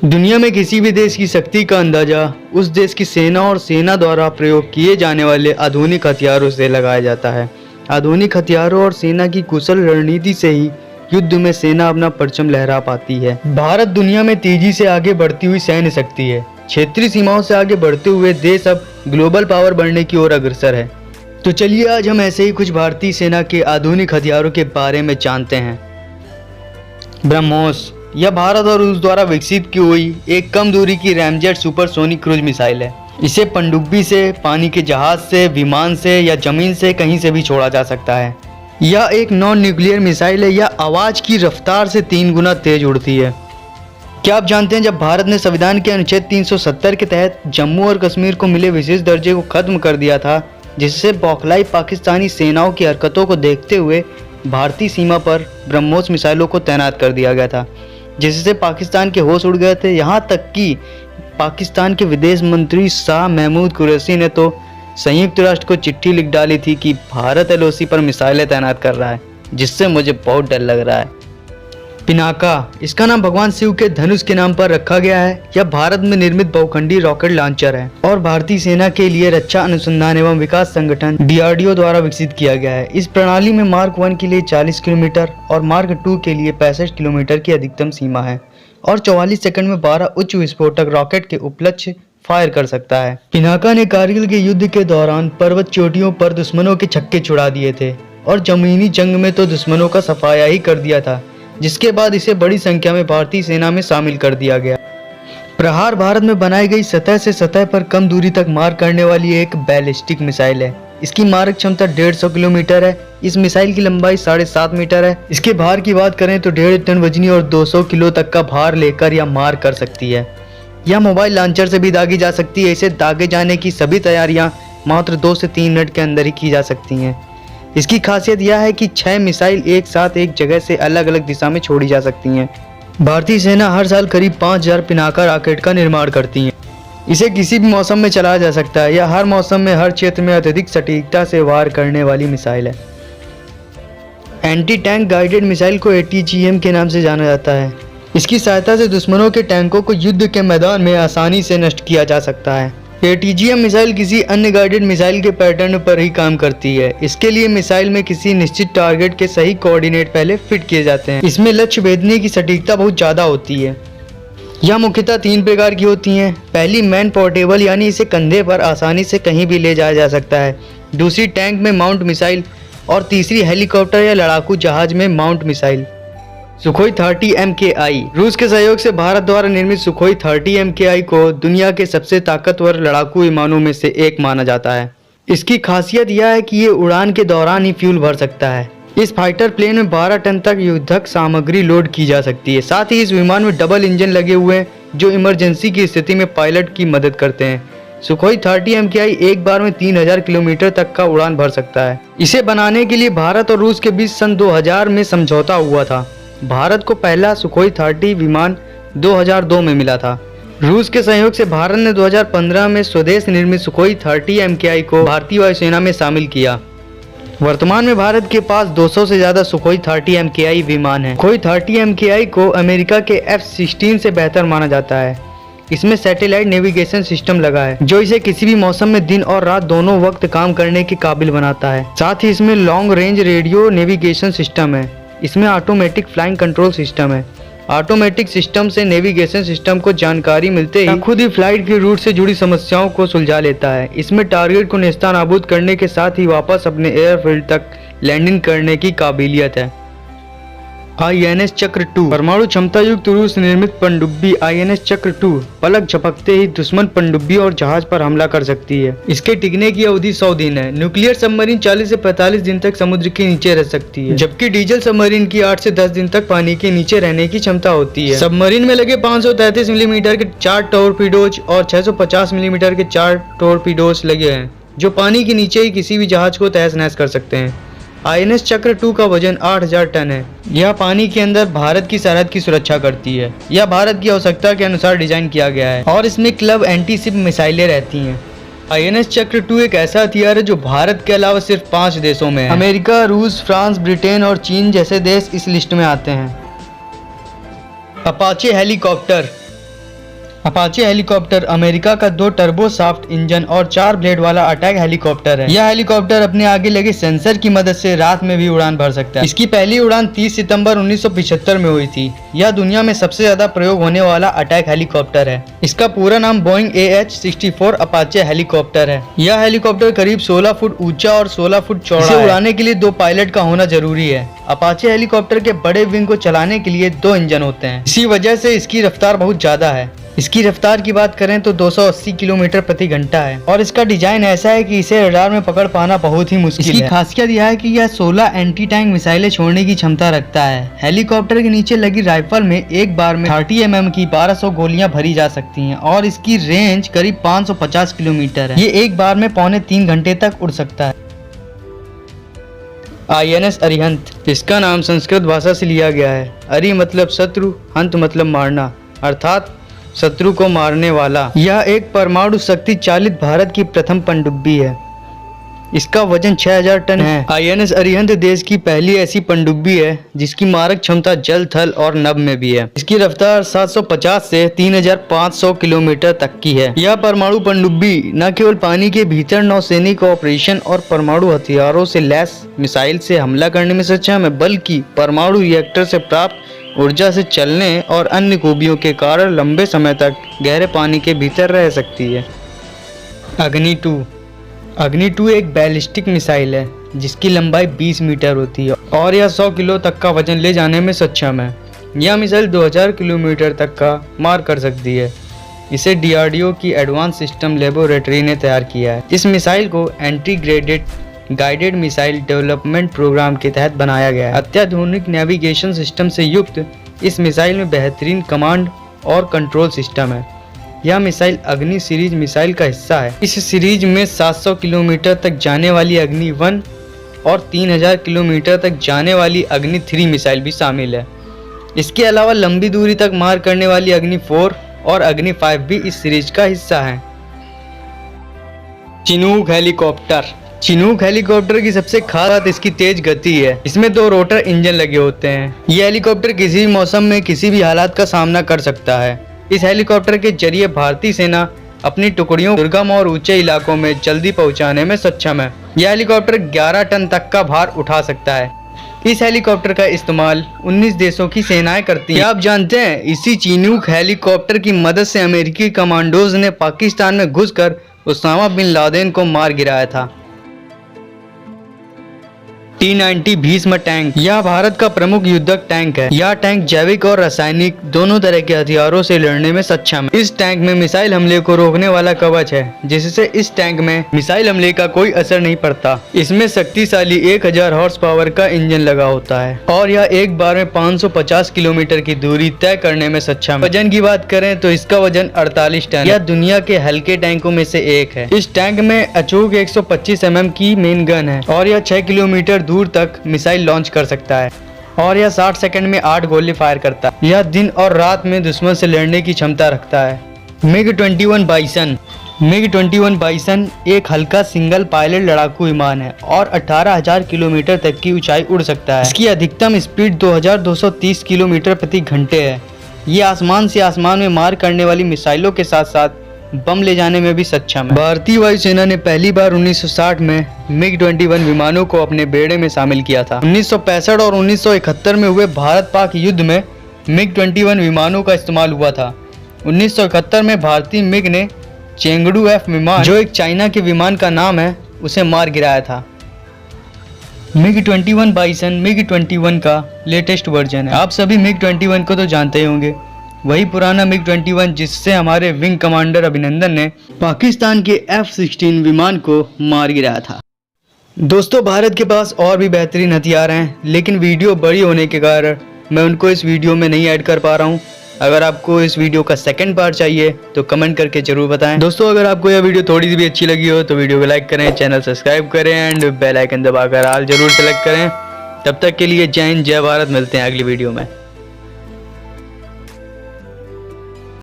दुनिया में किसी भी देश की शक्ति का अंदाजा उस देश की सेना और सेना द्वारा प्रयोग किए जाने वाले आधुनिक हथियारों से लगाया जाता है। आधुनिक हथियारों और सेना की कुशल रणनीति से ही युद्ध में सेना अपना परचम लहरा पाती है। भारत दुनिया में तेजी से आगे बढ़ती हुई सैन्य शक्ति है। क्षेत्रीय सीमाओं से आगे बढ़ते हुए देश अब ग्लोबल पावर बनने की ओर अग्रसर है। तो चलिए आज हम ऐसे ही कुछ भारतीय सेना के आधुनिक हथियारों के बारे में जानते हैं। ब्रह्मोस यह भारत और रूस द्वारा विकसित की हुई एक कम दूरी की रैमजेट सुपरसोनिक क्रूज मिसाइल है। इसे पनडुब्बी से, पानी के जहाज से, विमान से या जमीन से कहीं से भी छोड़ा जा सकता है। यह एक नॉन न्यूक्लियर मिसाइल है। यह आवाज की रफ्तार से 3 गुना तेज उड़ती है। क्या आप जानते हैं जब भारत ने संविधान के अनुच्छेद 370 के तहत जम्मू और कश्मीर को मिले विशेष दर्जे को खत्म कर दिया था, जिससे बौखलाई पाकिस्तानी सेनाओं की हरकतों को देखते हुए भारतीय सीमा पर ब्रह्मोस मिसाइलों को तैनात कर दिया गया था, जिससे पाकिस्तान के होश उड़ गए थे। यहाँ तक कि पाकिस्तान के विदेश मंत्री शाह महमूद कुरैशी ने तो संयुक्त राष्ट्र को चिट्ठी लिख डाली थी कि भारत एलओसी पर मिसाइलें तैनात कर रहा है, जिससे मुझे बहुत डर लग रहा है। पिनाका इसका नाम भगवान शिव के धनुष के नाम पर रखा गया है। यह भारत में निर्मित बहुखंडी रॉकेट लॉन्चर है और भारतीय सेना के लिए रक्षा अनुसंधान एवं विकास संगठन DRDO द्वारा विकसित किया गया है। इस प्रणाली में मार्क 1 के लिए 40 किलोमीटर और मार्क 2 के लिए 65 किलोमीटर की अधिकतम सीमा है और 44 सेकंड में 12 उच्च विस्फोटक रॉकेट के उपलक्ष्य फायर कर सकता है। पिनाका ने कारगिल के युद्ध के दौरान पर्वत चोटियों पर दुश्मनों के छक्के छुड़ा दिए थे और जमीनी जंग में तो दुश्मनों का सफाया ही कर दिया था, जिसके बाद इसे बड़ी संख्या में भारतीय सेना में शामिल कर दिया गया। प्रहार भारत में बनाई गई सतह से सतह पर कम दूरी तक मार करने वाली एक बैलिस्टिक मिसाइल है। इसकी मारक क्षमता 150 किलोमीटर है। इस मिसाइल की लंबाई 7.5 मीटर है। इसके भार की बात करें तो 1.5 टन वजनी और 200 किलो तक का भार लेकर यह मार कर सकती है। यह मोबाइल लॉन्चर से भी दागी जा सकती है। इसे दागे जाने की सभी तैयारियां मात्र 2 से 3 मिनट के अंदर ही की जा सकती हैं। इसकी खासियत यह है कि 6 मिसाइल एक साथ एक जगह से अलग अलग दिशा में छोड़ी जा सकती हैं। भारतीय सेना हर साल करीब 5000 पिनाका रॉकेट का निर्माण करती है। इसे किसी भी मौसम में चलाया जा सकता है। यह हर मौसम में हर क्षेत्र में अत्यधिक सटीकता से वार करने वाली मिसाइल है। एंटी टैंक गाइडेड मिसाइल को ATGM के नाम से जाना जाता है। इसकी सहायता से दुश्मनों के टैंकों को युद्ध के मैदान में आसानी से नष्ट किया जा सकता है। ATGM मिसाइल किसी अन्य गाइडेड मिसाइल के पैटर्न पर ही काम करती है। इसके लिए मिसाइल में किसी निश्चित टारगेट के सही कोऑर्डिनेट पहले फिट किए जाते हैं। इसमें लक्ष्य भेदने की सटीकता बहुत ज़्यादा होती है। यह मुख्यतः 3 प्रकार की होती हैं। पहली मैन पोर्टेबल, यानी इसे कंधे पर आसानी से कहीं भी ले जाया जा सकता है। दूसरी टैंक में माउंट मिसाइल और तीसरी हेलीकॉप्टर या लड़ाकू जहाज में माउंट मिसाइल। सुखोई 30 MKI रूस के सहयोग से भारत द्वारा निर्मित सुखोई 30 MKI को दुनिया के सबसे ताकतवर लड़ाकू विमानों में से एक माना जाता है। इसकी खासियत यह है कि ये उड़ान के दौरान ही फ्यूल भर सकता है। इस फाइटर प्लेन में 12 टन तक युद्धक सामग्री लोड की जा सकती है। साथ ही इस विमान में डबल इंजन लगे हुए हैं जो इमरजेंसी की स्थिति में पायलट की मदद करते हैं। सुखोई 30 MKI एक बार में 3000 किलोमीटर तक का उड़ान भर सकता है। इसे बनाने के लिए भारत और रूस के बीच सन 2000 में समझौता हुआ था। भारत को पहला सुखोई 30 विमान 2002 में मिला था। रूस के सहयोग से भारत ने 2015 में स्वदेश निर्मित सुखोई 30 MKI को भारतीय वायुसेना में शामिल किया। वर्तमान में भारत के पास 200 से ज्यादा सुखोई 30 MKI विमान हैं। सुखोई 30 MKI को अमेरिका के F-16 से बेहतर माना जाता है। इसमें सैटेलाइट नेविगेशन सिस्टम लगा है जो इसे किसी भी मौसम में दिन और रात दोनों वक्त काम करने के काबिल बनाता है। साथ ही इसमें long range radio navigation system है। इसमें ऑटोमेटिक फ्लाइंग कंट्रोल सिस्टम है। ऑटोमेटिक सिस्टम से नेविगेशन सिस्टम को जानकारी मिलते ही खुद ही फ्लाइट के रूट से जुड़ी समस्याओं को सुलझा लेता है। इसमें टारगेट को नेस्तनाबूद करने के साथ ही वापस अपने एयरफील्ड तक लैंडिंग करने की काबिलियत है। INS चक्र 2 परमाणु क्षमता युक्त रूस निर्मित पनडुब्बी INS चक्र 2 पलक झपकते ही दुश्मन पनडुब्बी और जहाज पर हमला कर सकती है। इसके टिकने की अवधि 100 दिन है। न्यूक्लियर सबमरीन 40 से 45 दिन तक समुद्र के नीचे रह सकती है, जबकि डीजल सबमरीन की 8 से 10 दिन तक पानी के नीचे रहने की क्षमता होती है। सबमरीन में लगे 533 मिलीमीटर के 4 टॉर्पीडोज और 650 मिलीमीटर के 4 टॉर्पीडोज लगे हैं, जो पानी के नीचे ही किसी भी जहाज को तहस नहस कर सकते हैं। INS चक्र 2 का वजन 8000 टन है। यह पानी के अंदर भारत की सरहद की सुरक्षा करती है। यह भारत की आवश्यकता के अनुसार डिजाइन किया गया है और इसमें क्लब एंटी शिप मिसाइलें रहती हैं। INS चक्र 2 एक ऐसा हथियार है जो भारत के अलावा सिर्फ 5 देशों में है। अमेरिका, रूस, फ्रांस, ब्रिटेन और चीन जैसे देश इस लिस्ट में आते हैं। Apache helicopter Apache helicopter America का 2 टर्बो साफ्ट इंजन और 4 ब्लेड वाला अटैक हेलीकॉप्टर है। यह हेलीकॉप्टर अपने आगे लगे सेंसर की मदद से रात में भी उड़ान भर सकता है। इसकी पहली उड़ान 30 सितंबर 1975 में हुई थी। यह दुनिया में सबसे ज्यादा प्रयोग होने वाला अटैक हेलीकॉप्टर है। इसका पूरा नाम बोइंग AH-64 अपाचे हेलीकॉप्टर है। यह हेलीकॉप्टर करीब 16 फुट ऊंचा और 16 फुट चौड़ा है। इसे उड़ाने के लिए 2 पायलट का होना जरूरी है। अपाचे हेलीकॉप्टर के बड़े विंग को चलाने के लिए 2 इंजन होते हैं। इसी वजह से इसकी रफ्तार बहुत ज्यादा है। इसकी रफ्तार की बात करें तो 280 किलोमीटर प्रति घंटा है और इसका डिजाइन ऐसा है कि इसे रडार में पकड़ पाना बहुत ही मुश्किल है। इसकी खासियत यह है कि यह 16 एंटी टैंक मिसाइलें छोड़ने की क्षमता रखता है। हेलीकॉप्टर के नीचे लगी राइफल में एक बार में 30 mm की 1200 गोलियां भरी जा सकती हैं और इसकी रेंज करीब 550 किलोमीटर है। ये एक बार में 2.25 घंटे तक उड़ सकता है। INS अरिहंत, इसका नाम संस्कृत भाषा से लिया गया है। अरि मतलब शत्रु, हंत मतलब मारना, अर्थात शत्रु को मारने वाला। यह एक परमाणु शक्ति चालित भारत की प्रथम पनडुब्बी है। इसका वजन 6000 टन है। INS अरिहंत देश की पहली ऐसी पनडुब्बी है जिसकी मारक क्षमता जल, थल और नभ में भी है। इसकी रफ्तार 750 से 3500 किलोमीटर तक की है। यह परमाणु पनडुब्बी न केवल पानी के भीतर नौसैनिक ऑपरेशन और परमाणु हथियारों से लैस मिसाइल से हमला करने में सक्षम है, बल्कि परमाणु रिएक्टर से प्राप्त ऊर्जा से चलने और अन्य खूबियों के कारण लंबे समय तक गहरे पानी के भीतर रह सकती है। अग्नि 2 एक बैलिस्टिक मिसाइल है जिसकी लंबाई 20 मीटर होती है और यह 100 किलो तक का वजन ले जाने में सक्षम है। यह मिसाइल 2000 किलोमीटर तक का मार कर सकती है। इसे DRDO की एडवांस सिस्टम लेबोरेटरी ने तैयार किया है। इस मिसाइल को integrated guided missile development programme के तहत बनाया गया है। अत्याधुनिक नेविगेशन सिस्टम से युक्त इस मिसाइल में बेहतरीन कमांड और कंट्रोल सिस्टम है। यह मिसाइल अग्नि सीरीज मिसाइल का हिस्सा है। इस सीरीज में 700 किलोमीटर तक जाने वाली अग्नि 1 और 3000 किलोमीटर तक जाने वाली अग्नि 3 मिसाइल भी शामिल है। इसके अलावा लंबी दूरी तक मार करने वाली अग्नि 4 और अग्नि 5 भी इस सीरीज का हिस्सा है। चिनूक हेलीकॉप्टर की सबसे खास बात इसकी तेज गति है। इसमें 2 रोटर इंजन लगे होते हैं। यह हेलीकॉप्टर किसी भी मौसम में किसी भी हालात का सामना कर सकता है। इस हेलीकॉप्टर के जरिए भारतीय सेना अपनी टुकड़ियों दुर्गम और ऊंचे इलाकों में जल्दी पहुंचाने में सक्षम है। यह हेलीकॉप्टर 11 टन तक का भार उठा सकता है। इस हेलीकॉप्टर का इस्तेमाल 19 देशों की सेनाएं करती हैं। क्या आप जानते हैं इसी चिनूक हेलीकॉप्टर की मदद से अमेरिकी कमांडोज ने पाकिस्तान में घुसकर उसामा बिन लादेन को मार गिराया था। T-90 भीष्म टैंक, यह भारत का प्रमुख युद्धक टैंक है। यह टैंक जैविक और रासायनिक दोनों तरह के हथियारों से लड़ने में सक्षम है। इस टैंक में मिसाइल हमले को रोकने वाला कवच है, जिससे इस टैंक में मिसाइल हमले का कोई असर नहीं पड़ता। इसमें शक्तिशाली 1000 हॉर्स पावर का इंजन लगा होता है और यह एक बार में 550 किलोमीटर की दूरी तय करने में सक्षम है। वजन की बात करें तो इसका वजन 48 टन है। यह दुनिया के हल्के टैंकों में से एक है। इस टैंक में अचूक 125 mm की मेन गन है और यह 6 किलोमीटर दूर तक मिसाइल लॉन्च कर सकता है और यह 60 सेकंड में 8 गोली फायर करता है। यह दिन और रात में दुश्मन से लड़ने की क्षमता रखता है। MiG-21 बाइसन एक हल्का सिंगल पायलट लड़ाकू विमान है और 18,000 किलोमीटर तक की ऊंचाई उड़ सकता है। इसकी अधिकतम स्पीड 2230 किलोमीटर प्रति घंटे है। ये आसमान से आसमान में मार करने वाली मिसाइलों के साथ साथ बम ले जाने में भी सक्षम है। भारतीय वायुसेना ने पहली बार 1960 में MiG-21 विमानों को अपने बेड़े में शामिल किया था। 1965 और 1971 में हुए भारत पाक युद्ध में MiG-21 विमानों का इस्तेमाल हुआ था। 1971 में भारतीय मिग ने चेंगडू F विमान, जो एक चाइना के विमान का नाम है, उसे मार गिराया था। MiG-21 बाइसन MiG-21 का लेटेस्ट वर्जन है। आप सभी MiG-21 को तो जानते ही होंगे, वही पुराना MiG-21 जिससे हमारे विंग कमांडर अभिनंदन ने पाकिस्तान के F-16 विमान को मार गिराया था। दोस्तों, भारत के पास और भी बेहतरीन हथियार हैं, लेकिन वीडियो बड़ी होने के कारण मैं उनको इस वीडियो में नहीं ऐड कर पा रहा हूं। अगर आपको इस वीडियो का सेकंड पार्ट चाहिए तो कमेंट करके जरूर बताएं। दोस्तों, अगर आपको यह वीडियो थोड़ी सी भी अच्छी लगी हो तो वीडियो को लाइक करें, चैनल सब्सक्राइब करें एंड बेल आइकन दबाकर ऑल जरूर सेलेक्ट करें। तब तक के लिए जय हिंद, जय भारत। मिलते हैं अगली वीडियो में।